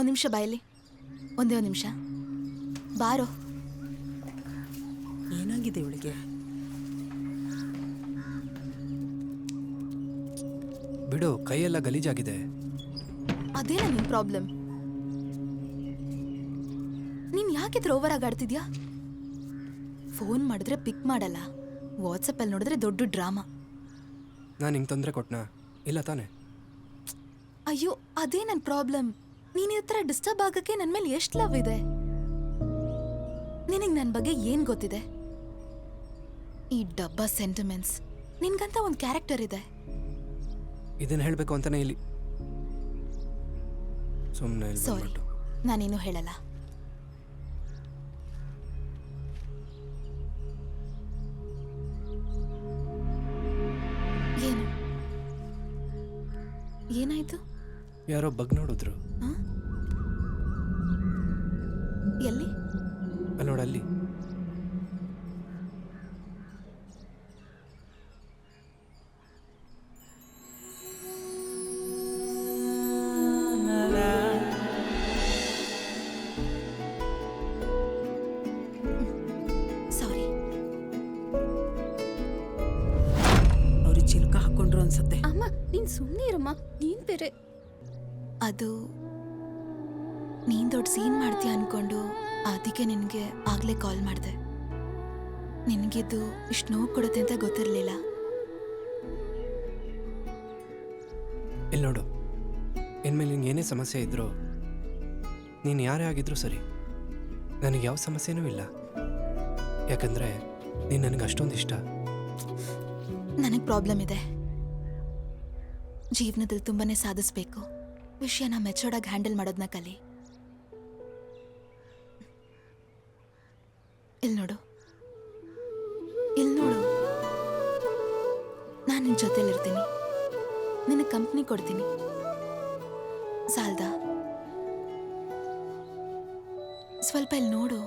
ಒಂದು ನಿಮಿಷ ಬಾಯಲ್ಲಿ, ಒಂದೇ ಒಂದು ನಿಮಿಷ ಬಾರೋ. ಏನಾಗಿದೆ ಇವಳಿಗೆ? ಬಿಡು, ಕೈಯೆಲ್ಲ ಗಲೀಜಾಗಿದೆ. ಅದೇನ ನಿನ್ ಪ್ರಾಬ್ಲಮ್? ನೀನ್ ಯಾಕಿದ್ರೆ ಓವರ್ ಆಗಿ ಆಡ್ತಿದ್ಯಾ? ಫೋನ್ ಮಾಡಿದ್ರೆ ಪಿಕ್ ಮಾಡಲ್ಲ, ವಾಟ್ಸಪ್ಪಲ್ಲಿ ನೋಡಿದ್ರೆ ದೊಡ್ಡ ಡ್ರಾಮಾ. ನಾನು ಹಿಂಗೆ ತೊಂದರೆ ಕೊಟ್ನಾ? ಇಲ್ಲ ತಾನೆ? ಅಯ್ಯೋ, ಅದೇ ನನ್ನ ಪ್ರಾಬ್ಲಮ್. ನೀನ್ ಈ ಥರ ಡಿಸ್ಟರ್ಬ್ ಆಗಕ್ಕೆ ನನ್ನ ಮೇಲೆ ಎಷ್ಟು ಲವ್ ಇದೆ. ನಿನಗೆ ನನ್ನ ಬಗ್ಗೆ ಏನ್ ಗೊತ್ತಿದೆ? ಈ ಡಬ್ಬಾ ಸೆಂಟಿಮೆಂಟ್ಸ್. ನಿನ್ಗಂತ ಒಂದು ಕ್ಯಾರೆಕ್ಟರ್ ಇದೆ. ಇದನ್ನ ಹೇಳಬೇಕು ಅಂತಾನೆ ಇಲ್ಲಿ ಸುಮ್ಮನೆ. ಸಾರಿ, ನಾನೇನು ಹೇಳಲ್ಲ. ಏನು ಏನಾಯ್ತು? ಯಾರೋ ಬಗ್ ನೋಡಿದ್ರು. ಎಲ್ಲಿ? ಅಲ್ಲಿ ನೋಡಲ್ಲಿ. ಸಾರಿ. ಅವ್ರು ಚಿಲ್ಕ ಹಾಕೊಂಡ್ರು ಅನ್ಸತ್ತೆ. ಅಮ್ಮ, ನೀನ್ ಸುಮ್ಮನೆ ಇರಮ್ಮ. ನೀನ್ ಬೇರೆ. ಅದು ನೀನ್ ದೊಡ್ಡ ಸೀನ್ ಮಾಡ್ತೀಯ ಅನ್ಕೊಂಡು ಅದಕ್ಕೆ ನಿನಗೆ ಆಗ್ಲೇ ಕಾಲ್ ಮಾಡಿದೆ. ನಿನಗಿದು ಇಷ್ಟು ನೋವು ಕೊಡುತ್ತೆ ಅಂತ ಗೊತ್ತಿರಲಿಲ್ಲ. ಇಲ್ಲಿ ನೋಡು, ಇನ್ಮೇಲೆ ನಿಂಗೆ ಏನೇ ಸಮಸ್ಯೆ ಇದ್ರೂ ನೀನು ಯಾರೇ ಆಗಿದ್ರೂ ಸರಿ, ನನಗೆ ಯಾವ ಸಮಸ್ಯೆನೂ ಇಲ್ಲ. ಯಾಕಂದರೆ ನೀನು ನನಗೆ ಅಷ್ಟೊಂದು ಇಷ್ಟ. ನನಗೆ ಪ್ರಾಬ್ಲಮ್ ಇದೆ. ಜೀವನದಲ್ಲಿ ತುಂಬಾನೇ ಸಾಧಿಸ್ಬೇಕು. ವಿಷಯನ ಮೆಚೋರ್ಡಾಗಿ ಹ್ಯಾಂಡಲ್ ಮಾಡೋದನ್ನ ಕಲಿ. ಇಲ್ಲಿ ನೋಡು, ನಾನು ನಿನ್ನ ಜೊತೆಲಿರ್ತೀನಿ. ನಿನಗೆ ಕಂಪ್ನಿ ಕೊಡ್ತೀನಿ. ಸಾಲ್ದಾ? ಸ್ವಲ್ಪ ಇಲ್ಲಿ ನೋಡು.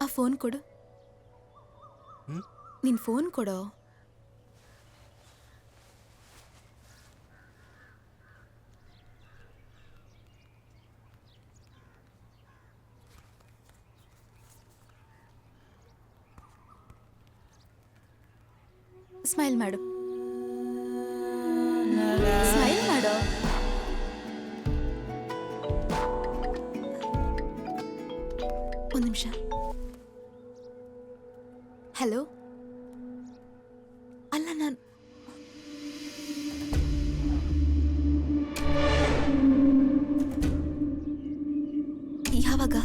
ಆ ಫೋನ್ ಕೊಡು. ನಿನ್ ಫೋನ್ ಕೊಡೋ. ಸ್ಮೈಲ್ ಮಾಡು. ಸ್ಮೈಲ್ ಮಾಡು. ಒಂದು ನಿಮಿಷ. ಹಲೋ. ಅಲ್ಲ, ನಾನು ಯಾವಾಗ?